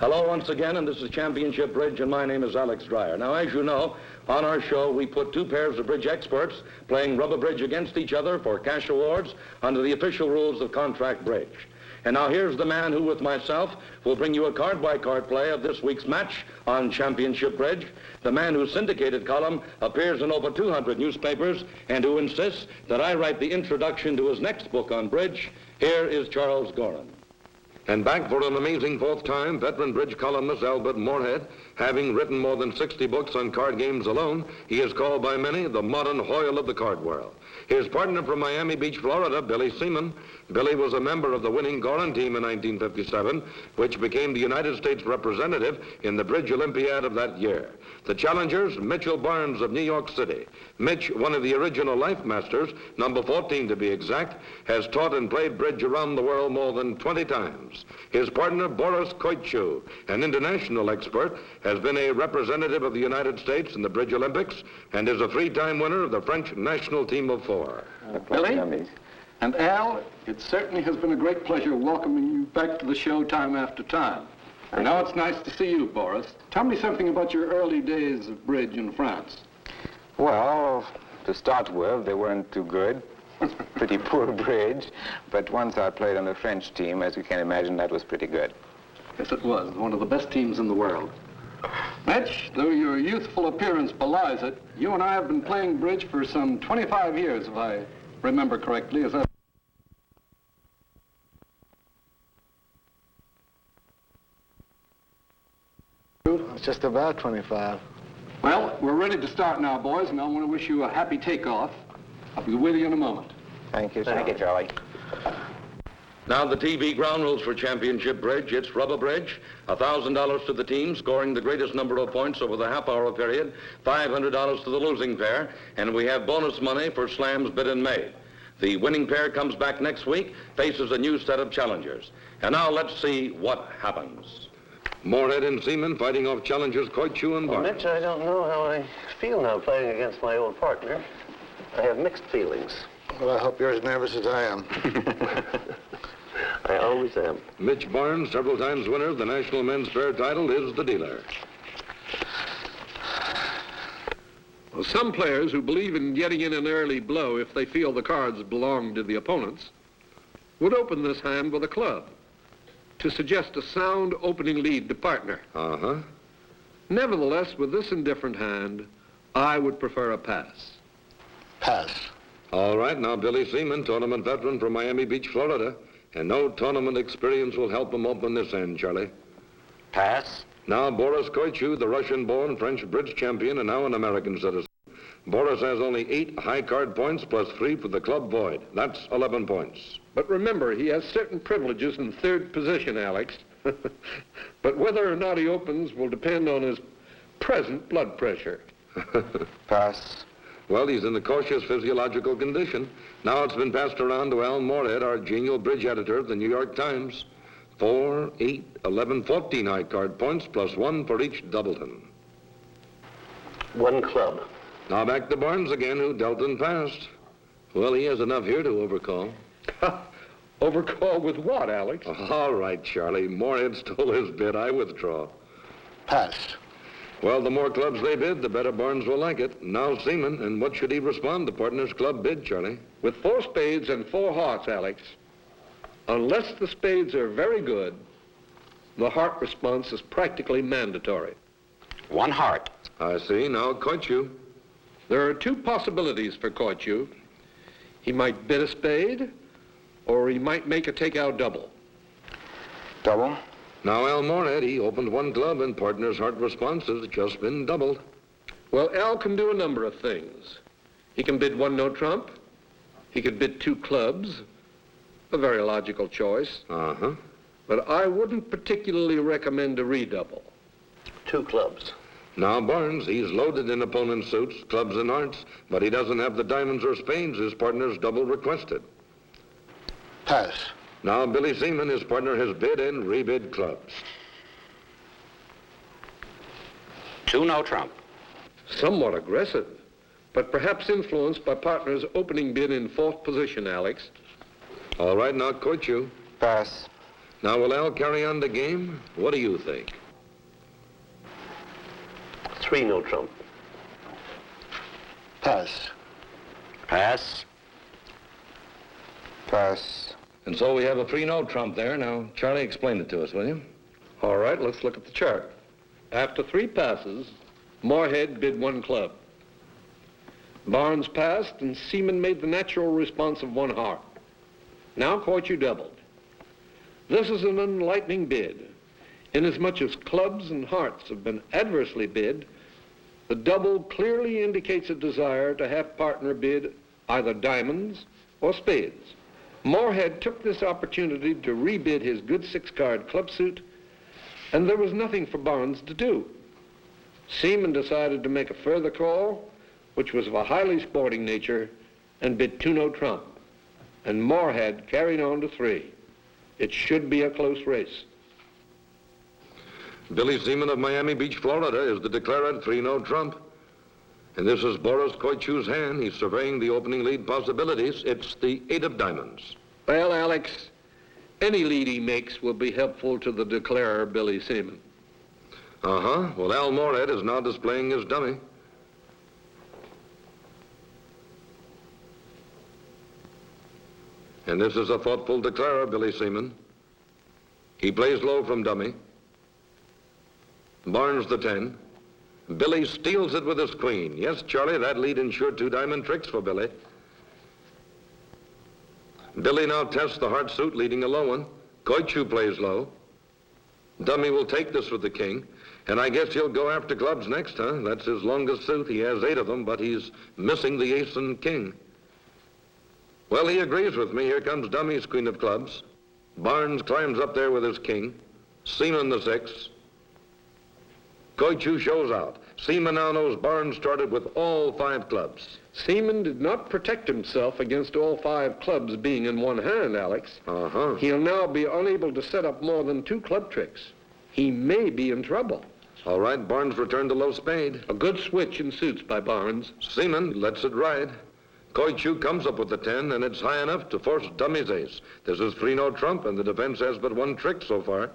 Hello once again, and this is Championship Bridge, and my name is Alex Dreyer. Now, as you know, on our show, we put two pairs of bridge experts playing rubber bridge against each other for cash awards under the official rules of contract bridge. And now here's the man who, with myself, will bring you a card-by-card play of this week's match on Championship Bridge, the man whose syndicated column appears in over 200 newspapers and who insists that I write the introduction to his next book on bridge. Here is Charles Gorin. And back for an amazing fourth time, veteran bridge columnist Albert Moorhead. Having written more than 60 books on card games alone, he is called by many the modern Hoyle of the card world. His partner from Miami Beach, Florida, Billy Seaman. Billy was a member of the winning Gorin team in 1957, which became the United States representative in the Bridge Olympiad of that year. The challengers, Mitchell Barnes of New York City. Mitch, one of the original Life Masters, number 14 to be exact, has taught and played bridge around the world more than 20 times. His partner, Boris Koitchu, an international expert, has been a representative of the United States in the Bridge Olympics and is a three-time winner of the French national team of four. Billy and Al, it certainly has been a great pleasure welcoming you back to the show time after time. And now it's nice to see you, Boris. Tell me something about your early days of bridge in France. Well, to start with, they weren't too good. Pretty poor bridge. But once I played on the French team, as you can imagine, that was pretty good. Yes, it was. One of the best teams in the world. Mitch, though your youthful appearance belies it, you and I have been playing bridge for some 25 years, if I remember correctly. Is that... It's just about 25. Well, we're ready to start now, boys, and I want to wish you a happy takeoff. I'll be with you in a moment. Thank you, sir. Thank you, Charlie. Now the TV ground rules for Championship Bridge. It's rubber bridge, $1,000 to the team scoring the greatest number of points over the half-hour period, $500 to the losing pair, and we have bonus money for slams bid and made. The winning pair comes back next week, faces a new set of challengers. And now let's see what happens. Moorhead and Seaman fighting off challengers Koitchu and Barnes. Well, Mitch, I don't know how I feel now playing against my old partner. I have mixed feelings. Well, I hope you're as nervous as I am. I always am. Mitch Barnes, several times winner of the National Men's Fair title, is the dealer. Well, some players who believe in getting in an early blow if they feel the cards belong to the opponents would open this hand with a club to suggest a sound opening lead to partner. Uh-huh. Nevertheless, with this indifferent hand, I would prefer a pass. Pass. All right, now Billy Seaman, tournament veteran from Miami Beach, Florida. And no tournament experience will help him open this end, Charlie. Pass. Now Boris Koitchu, the Russian-born French bridge champion and now an American citizen. Boris has only 8 high card points plus 3 for the club void. That's 11 points. But remember, he has certain privileges in third position, Alex. But whether or not he opens will depend on his present blood pressure. Pass. Well, he's in a cautious physiological condition. Now it's been passed around to Al Moorhead, our genial bridge editor of the New York Times. 4, 8, 11, 14 high card points plus 1 for each doubleton. One club. Now back to Barnes again, who dealt and passed. Well, he has enough here to overcall. Overcall with what, Alex? All right, Charlie. Moorhead stole his bid. I withdraw. Pass. Well, the more clubs they bid, the better Barnes will like it. Now Seaman, and what should he respond to partner's club bid, Charlie? With 4 spades and 4 hearts, Alex. Unless the spades are very good, the heart response is practically mandatory. 1 heart. I see. Now Koitchu. There are 2 possibilities for Koitchu. He might bid a spade, or he might make a takeout double. Double. Now Al Moorhead, he opened 1 club and partner's heart response has just been doubled. Well, Al can do a number of things. He can bid 1 no trump. He could bid 2 clubs. A very logical choice. Uh-huh. But I wouldn't particularly recommend a redouble. 2 clubs. Now Barnes, he's loaded in opponent's suits, clubs and hearts, but he doesn't have the diamonds or spades his partner's double requested. Pass. Now Billy Seaman, his partner, has bid and rebid clubs. 2 no trump. Somewhat aggressive, but perhaps influenced by partner's opening bid in 4th position, Alex. All right, now Koitchu. Pass. Now, will Al carry on the game? What do you think? 3 no trump. Pass. Pass. Pass. And so we have a 3-no trump there. Now, Charlie, explain it to us, will you? All right, let's look at the chart. After 3 passes, Moorhead bid 1 club. Barnes passed, and Seaman made the natural response of 1 heart. Now Koichu doubled. This is an enlightening bid. Inasmuch as clubs and hearts have been adversely bid, the double clearly indicates a desire to have partner bid either diamonds or spades. Moorhead took this opportunity to rebid his good 6-card club suit, and there was nothing for Barnes to do. Seaman decided to make a further call, which was of a highly sporting nature, and bid 2 no trump. And Moorhead carried on to 3. It should be a close race. Billy Seaman of Miami Beach, Florida, is the declared 3-no trump. And this is Boris Koichu's hand. He's surveying the opening lead possibilities. It's the 8 of diamonds. Well, Alex, any lead he makes will be helpful to the declarer, Billy Seaman. Uh-huh. Well, Al Moorhead is now displaying his dummy. And this is a thoughtful declarer, Billy Seaman. He plays low from dummy. Barnes the 10. Billy steals it with his queen. Yes, Charlie, that lead ensured 2 diamond tricks for Billy. Billy now tests the heart suit, leading a low one. Koichu plays low. Dummy will take this with the king. And I guess he'll go after clubs next, huh? That's his longest suit. He has 8 of them, but he's missing the ace and king. Well, he agrees with me. Here comes Dummy's queen of clubs. Barnes climbs up there with his king. Seaman the 6. Koichu shows out. Seaman now knows Barnes started with all 5 clubs. Seaman did not protect himself against all 5 clubs being in one hand, Alex. Uh-huh. He'll now be unable to set up more than 2 club tricks. He may be in trouble. All right, Barnes returned to low spade. A good switch in suits by Barnes. Seaman lets it ride. Koichu comes up with the 10, and it's high enough to force Dummy's ace. This is 3-no trump, and the defense has but 1 trick so far.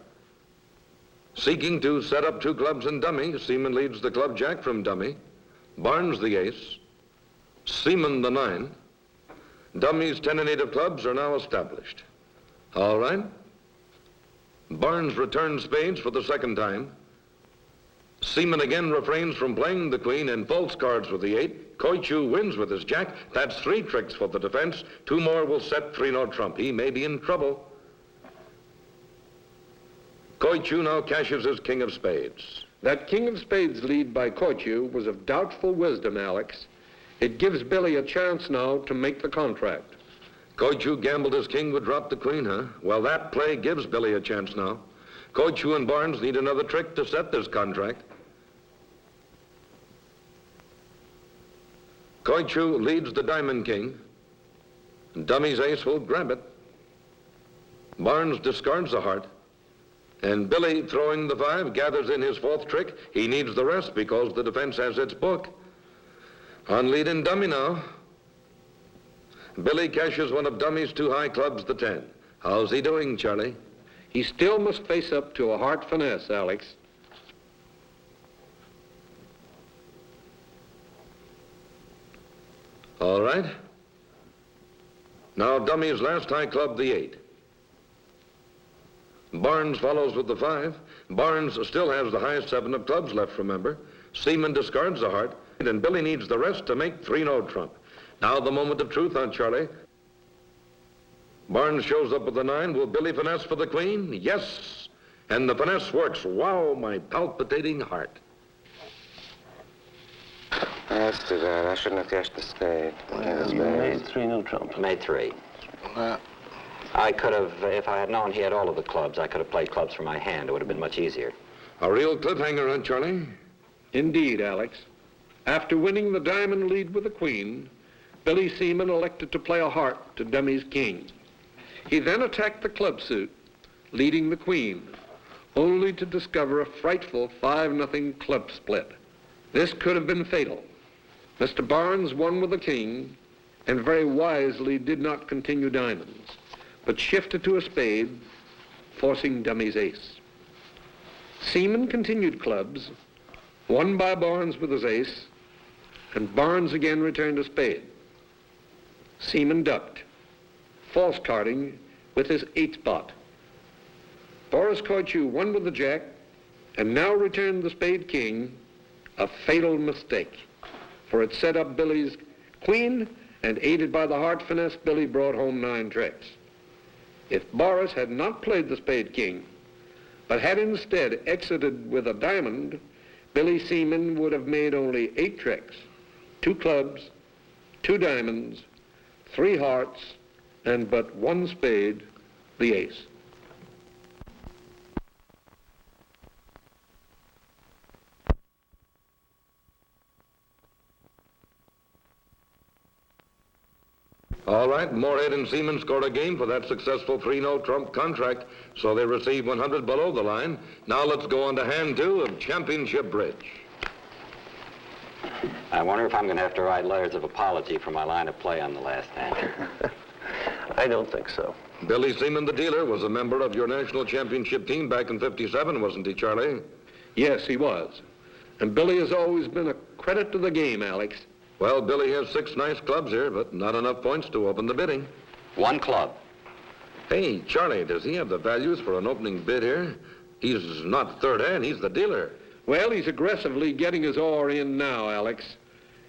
Seeking to set up 2 clubs in dummy, Seaman leads the club jack from dummy. Barnes the ace. Seaman the 9. Dummy's 10 and 8 of clubs are now established. All right. Barnes returns spades for the 2nd time. Seaman again refrains from playing the queen and false cards with the 8. Koichu wins with his jack. That's 3 tricks for the defense. 2 more will set 3-no trump. He may be in trouble. Koichu now cashes his king of spades. That king of spades lead by Koichu was of doubtful wisdom, Alex. It gives Billy a chance now to make the contract. Koichu gambled his king would drop the queen, huh? Well, that play gives Billy a chance now. Koichu and Barnes need another trick to set this contract. Koichu leads the diamond king. Dummy's ace will grab it. Barnes discards the heart. And Billy, throwing the 5, gathers in his 4th trick. He needs the rest because the defense has its book. On lead in dummy now. Billy cashes one of Dummy's 2 high clubs, the 10. How's he doing, Charlie? He still must face up to a heart finesse, Alex. All right. Now Dummy's last high club, the 8. Barnes follows with the 5. Barnes still has the highest 7 of clubs left, remember. Seaman discards the heart, and Billy needs the rest to make 3-no trump. Now the moment of truth, huh, Charlie? Barnes shows up with the 9. Will Billy finesse for the queen? Yes. And the finesse works. Wow, my palpitating heart. That's too bad. I shouldn't have cashed the spade. You made 3 no trump. Made 3. I could have, if I had known he had all of the clubs, I could have played clubs from my hand. It would have been much easier. A real cliffhanger, huh, Charlie? Indeed, Alex. After winning the diamond lead with the queen, Billy Seaman elected to play a heart to Dummy's king. He then attacked the club suit, leading the queen, only to discover a frightful 5-0 club split. This could have been fatal. Mr. Barnes won with the king, and very wisely did not continue diamonds, but shifted to a spade, forcing dummy's ace. Seaman continued clubs, won by Barnes with his ace, and Barnes again returned a spade. Seaman ducked, false carding with his 8 spot. Boris Koichu won with the jack and now returned the spade king, a fatal mistake, for it set up Billy's queen, and aided by the heart finesse, Billy brought home 9 tricks. If Boris had not played the spade king, but had instead exited with a diamond, Billy Seaman would have made only 8 tricks, 2 clubs, 2 diamonds, 3 hearts, and but 1 spade, the ace. All right, Moorhead and Seaman scored a game for that successful 3-no trump contract, so they receive 100 below the line. Now let's go on to hand 2 of championship bridge. I wonder if I'm going to have to write letters of apology for my line of play on the last hand. I don't think so. Billy Seaman, the dealer, was a member of your national championship team back in '57, wasn't he, Charlie? Yes, he was. And Billy has always been a credit to the game, Alex. Well, Billy has 6 nice clubs here, but not enough points to open the bidding. 1 club. Hey, Charlie, does he have the values for an opening bid here? He's not third hand, he's the dealer. Well, he's aggressively getting his oar in now, Alex.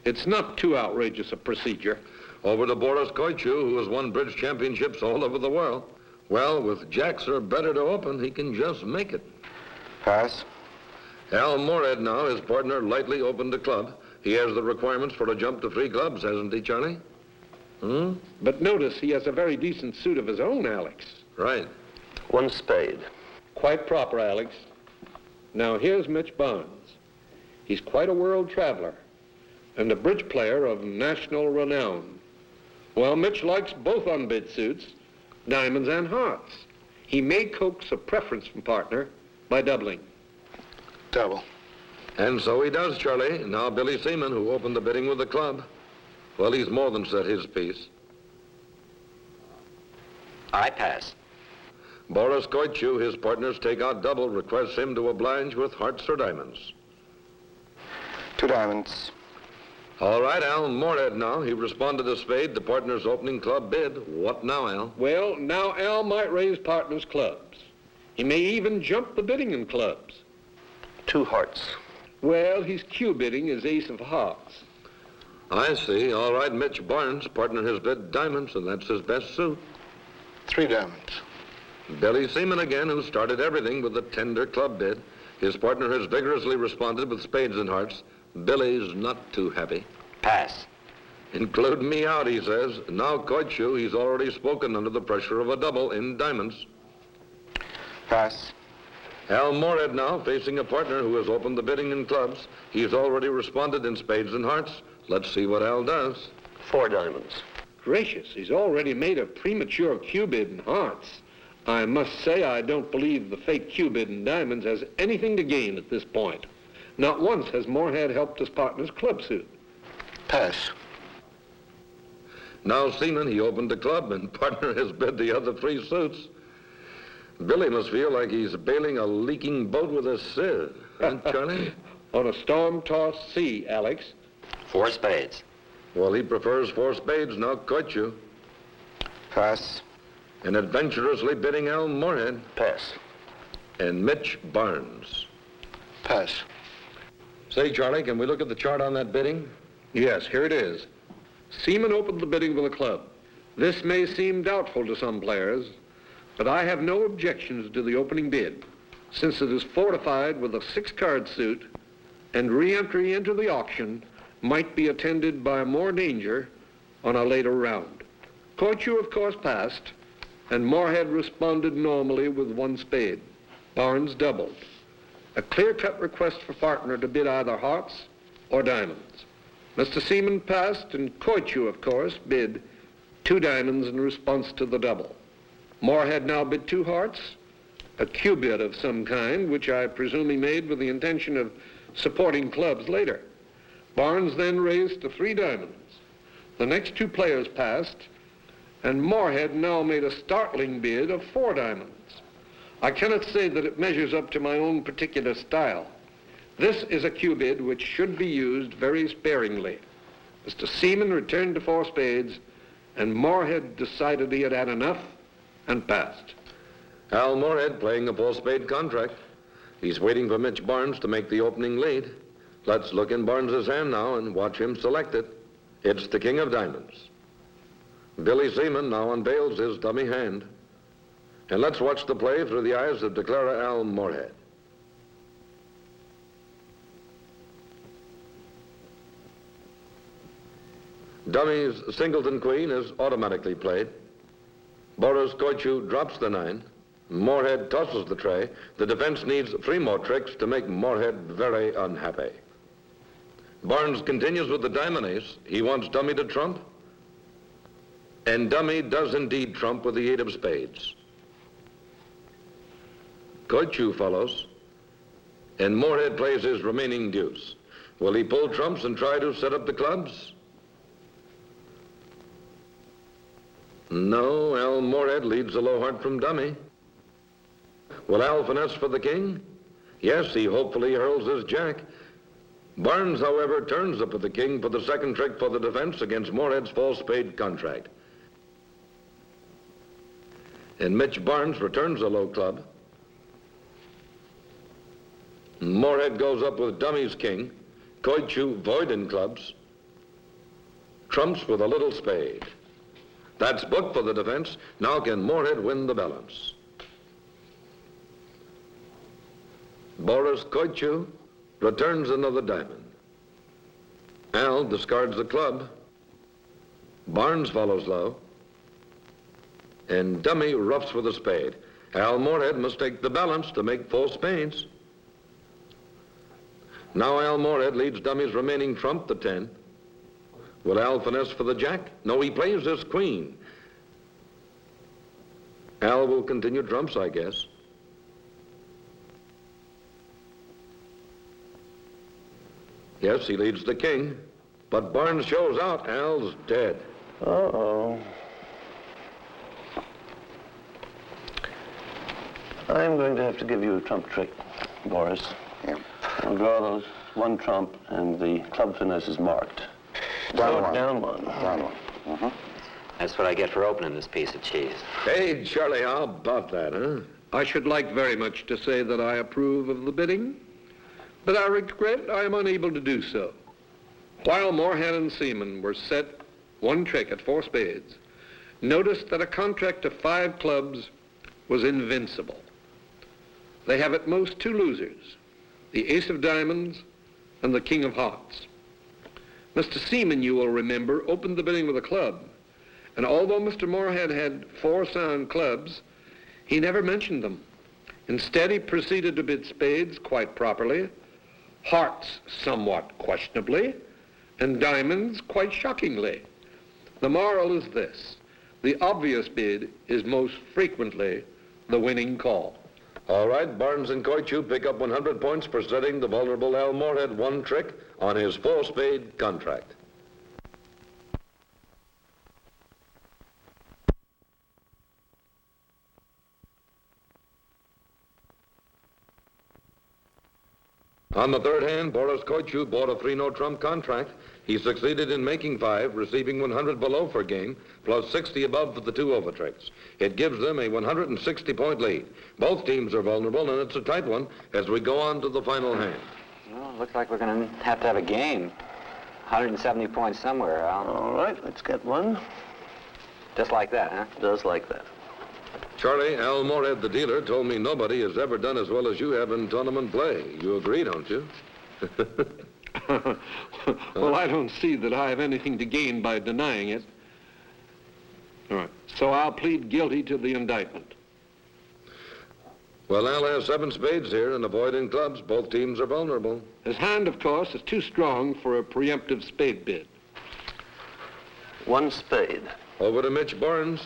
It's not too outrageous a procedure. Over to Boris Koichu, who has won bridge championships all over the world. Well, with jacks or better to open, he can just make it. Pass. Al Moorhead now, his partner, lightly opened a club. He has the requirements for a jump to 3 clubs, hasn't he, Charlie? But notice he has a very decent suit of his own, Alex. Right. 1 spade. Quite proper, Alex. Now here's Mitch Barnes. He's quite a world traveler and a bridge player of national renown. Well, Mitch likes both unbid suits, diamonds and hearts. He may coax a preference from partner by doubling. Double. And so he does, Charlie. Now Billy Seaman, who opened the bidding with a club. Well, he's more than said his piece. I pass. Boris Koichu, his partner's take-out double, requests him to oblige with hearts or diamonds. 2 diamonds. All right, Al Moorhead now. He responded to spade, the partner's opening club bid. What now, Al? Well, now Al might raise partner's clubs. He may even jump the bidding in clubs. 2 hearts. Well, he's Q-bidding his ace of hearts. I see. All right, Mitch Barnes, partner has bid diamonds, and that's his best suit. 3 diamonds. Billy Seaman again, who started everything with a tender club bid. His partner has vigorously responded with spades and hearts. Billy's not too happy. Pass. Include me out, he says. Now Koichu, he's already spoken under the pressure of a double in diamonds. Pass. Al Moorhead now, facing a partner who has opened the bidding in clubs. He's already responded in spades and hearts. Let's see what Al does. 4 diamonds. Gracious, he's already made a premature Q-bid in hearts. I must say I don't believe the fake Q-bid in diamonds has anything to gain at this point. Not once has Moorhead helped his partner's club suit. Pass. Now Seaman, he opened the club, and partner has bid the other 3 suits. Billy must feel like he's bailing a leaking boat with a sieve. Huh, Charlie? On a storm-tossed sea, Alex. 4 spades. Well, he prefers 4 spades, now Koichu. Pass. And adventurously bidding Al Moorhead. Pass. And Mitch Barnes. Pass. Say, Charlie, can we look at the chart on that bidding? Yes, here it is. Seaman opened the bidding with a club. This may seem doubtful to some players, but I have no objections to the opening bid, since it is fortified with a 6-card suit, and re-entry into the auction might be attended by more danger on a later round. Koichu, of course, passed, and Moorhead responded normally with 1 spade. Barnes doubled. A clear-cut request for partner to bid either hearts or diamonds. Mr. Seaman passed, and Koichu, of course, bid 2 diamonds in response to the double. Moorhead now bid 2 hearts, a Q-bid of some kind, which I presume he made with the intention of supporting clubs later. Barnes then raised to 3 diamonds. The next 2 players passed, and Moorhead now made a startling bid of 4 diamonds. I cannot say that it measures up to my own particular style. This is a cue bid which should be used very sparingly. Mr. Seaman returned to 4 spades, and Moorhead decided he had had enough and passed. Al Moorhead playing a 4-spade contract. He's waiting for Mitch Barnes to make the opening lead. Let's look in Barnes's hand now and watch him select it. It's the king of diamonds. Billy Seaman now unveils his dummy hand. And let's watch the play through the eyes of declarer Al Moorhead. Dummy's singleton queen is automatically played. Boris Koichu drops the 9. Moorhead tosses the tray. The defense needs 3 more tricks to make Moorhead very unhappy. Barnes continues with the diamond ace. He wants Dummy to trump. And Dummy does indeed trump with the 8 of spades. Koichu follows. And Moorhead plays his remaining deuce. Will he pull trumps and try to set up the clubs? No, Al Moorhead leads the low heart from Dummy. Will Al finesse for the king? Yes, he hopefully hurls his jack. Barnes, however, turns up with the king for the second trick for the defense against Moorhead's 4-spade contract. And Mitch Barnes returns a low club. Moorhead goes up with Dummy's king. Koichu void in clubs. Trumps with a little spade. That's booked for the defense. Now can Moorhead win the balance? Boris Koichu returns another diamond. Al discards the club. Barnes follows low. And Dummy roughs with a spade. Al Moorhead must take the balance to make 4 spades. Now Al Moorhead leads Dummy's remaining trump, the 10. Will Al finesse for the jack? No, he plays his queen. Al will continue trumps, I guess. Yes, he leads the king. But Barnes shows out. Al's dead. Uh-oh. I'm going to have to give you a trump trick, Boris. Yeah. I'll draw those 1 trump, and the club finesse is marked. Down 1. Down 1. Down 1. Mm-hmm. That's what I get for opening this piece of cheese. Hey, Charlie, how about that, huh? I should like very much to say that I approve of the bidding, but I regret I am unable to do so. While Moorhead and Seaman were set 1 trick at 4 spades, notice that a contract of 5 clubs was invincible. They have at most 2 losers, the ace of diamonds and the king of hearts. Mr. Seaman, you will remember, opened the bidding with a club, and although Mr. Moorhead had 4 sound clubs, he never mentioned them. Instead, he proceeded to bid spades quite properly, hearts somewhat questionably, and diamonds quite shockingly. The moral is this: the obvious bid is most frequently the winning call. All right, Barnes and Koichu pick up 100 points for setting the vulnerable Al Moorhead 1 trick on his 4-spade contract. On the 3rd hand, Boris Koichu bought a 3-no trump contract. He succeeded in making 5, receiving 100 below for game, plus 60 above for the 2 over tricks. It gives them a 160-point lead. Both teams are vulnerable, and it's a tight one as we go on to the final hand. Well, looks like we're going to have a game. 170 points somewhere, Al. All right, let's get 1. Just like that, huh? Just like that. Charlie, Al Moorhead, the dealer, told me nobody has ever done as well as you have in tournament play. You agree, don't you? Well, I don't see that I have anything to gain by denying it. All right, so I'll plead guilty to the indictment. Well, Al has 7 spades here and a void in clubs. Both teams are vulnerable. His hand, of course, is too strong for a preemptive spade bid. 1 spade. Over to Mitch Barnes.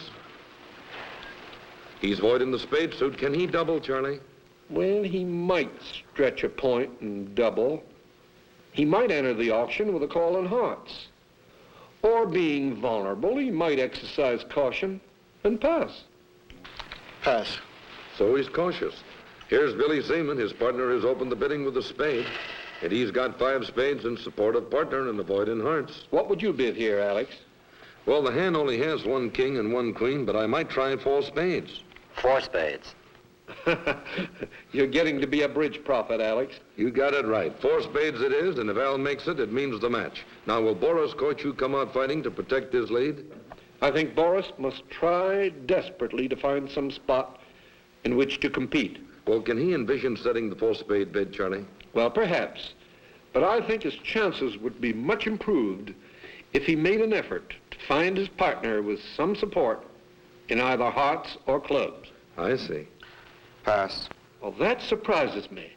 He's void in the spade suit. Can he double, Charlie? Well, he might stretch a point and double. He might enter the auction with a call in hearts. Or being vulnerable, he might exercise caution and pass. Pass. so he's cautious. Here's Billy Seaman. His partner has opened the bidding with a spade, and he's got 5 spades in support of partner and avoiding hearts. What would you bid here, Alex? Well, the hand only has 1 king and 1 queen, but I might try 4 spades. 4 spades. You're getting to be a bridge prophet, Alex. You got it right. 4 spades it is, and if Al makes it, it means the match. Now, will Boris Koichu come out fighting to protect his lead? I think Boris must try desperately to find some spot in which to compete. Well, can he envision setting the 4-spade bid, Charlie? Well, perhaps. But I think his chances would be much improved if he made an effort to find his partner with some support in either hearts or clubs. I see. Pass. Well, that surprises me.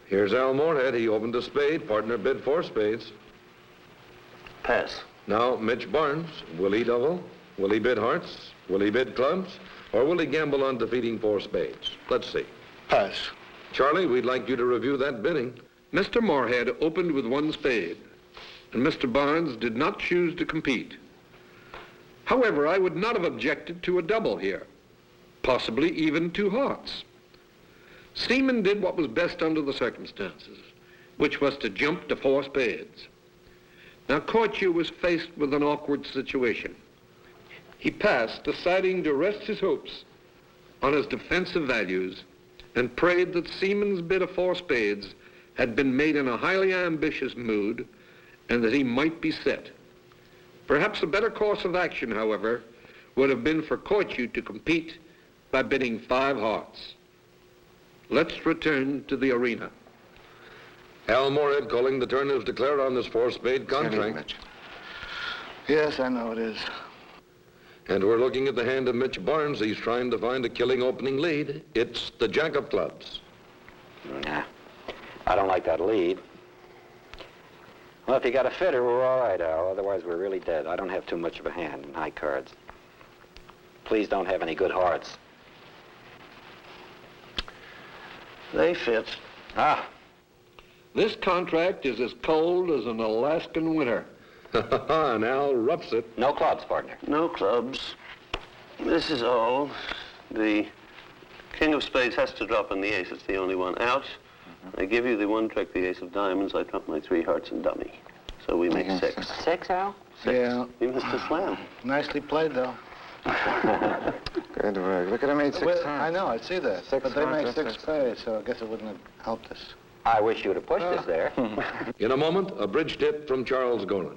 Here's Al Moorhead. He opened a spade. Partner bid 4 spades. Pass. Now, Mitch Barnes. Will he double? Will he bid hearts? Will he bid clubs? Or will he gamble on defeating 4 spades? Let's see. Pass. Charlie, we'd like you to review that bidding. Mr. Moorhead opened with 1 spade, and Mr. Barnes did not choose to compete. However, I would not have objected to a double here, possibly even 2 hearts. Seaman did what was best under the circumstances, which was to jump to 4 spades. Now, Koichu was faced with an awkward situation. He passed, deciding to rest his hopes on his defensive values and prayed that Seaman's bid of 4 spades had been made in a highly ambitious mood and that he might be set. Perhaps a better course of action, however, would have been for Koichu to compete by bidding 5 hearts. Let's return to the arena. Al Moorhead calling the turn is declared on this 4-spade contract. Yes, I know it is. And we're looking at the hand of Mitch Barnes. He's trying to find a killing opening lead. It's the jack of clubs. Nah, I don't like that lead. Well, if you got a fitter, we're all right, Al. Otherwise, we're really dead. I don't have too much of a hand in high cards. Please don't have any good hearts. They fit. Ah, This contract is as cold as an Alaskan winter. And Al roughs it. no clubs, partner. No clubs. This is all. The king of spades has to drop on the ace. It's the only one out. I give you the 1 trick, the ace of diamonds. I drop my 3 hearts and dummy. So we make 6. 6, Al? 6. Yeah. You missed a slam. Nicely played, though. Good work. Look at him, made 6 Well, hearts. I know, I see that. 6 but they hearts, make 6 that's- spades, so I guess it wouldn't have helped us. I wish you would have pushed us there. In a moment, a bridge tip from Charles Gorin.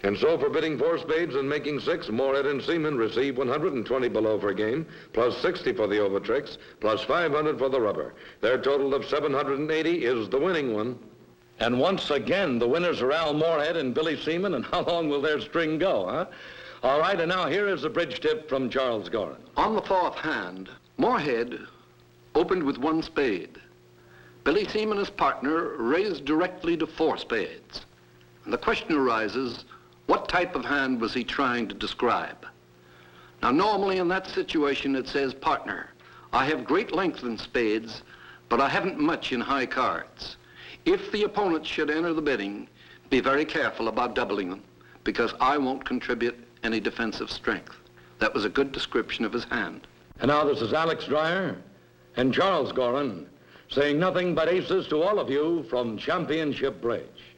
And so for bidding 4 spades and making 6, Moorhead and Seaman receive 120 below for game, plus 60 for the over tricks, plus 500 for the rubber. Their total of 780 is the winning one. And once again, the winners are Al Moorhead and Billy Seaman, and how long will their string go, huh? All right, and now here is the bridge tip from Charles Gorin. On the 4th hand, Moorhead opened with 1 spade. Billy Seaman, his partner, raised directly to 4 spades. And the question arises, what type of hand was he trying to describe? Now, normally in that situation, it says, partner, I have great length in spades, but I haven't much in high cards. If the opponent should enter the bidding, be very careful about doubling them, because I won't contribute any defensive strength. That was a good description of his hand. And now this is Alex Dreyer and Charles Gorin saying nothing but aces to all of you from Championship Bridge.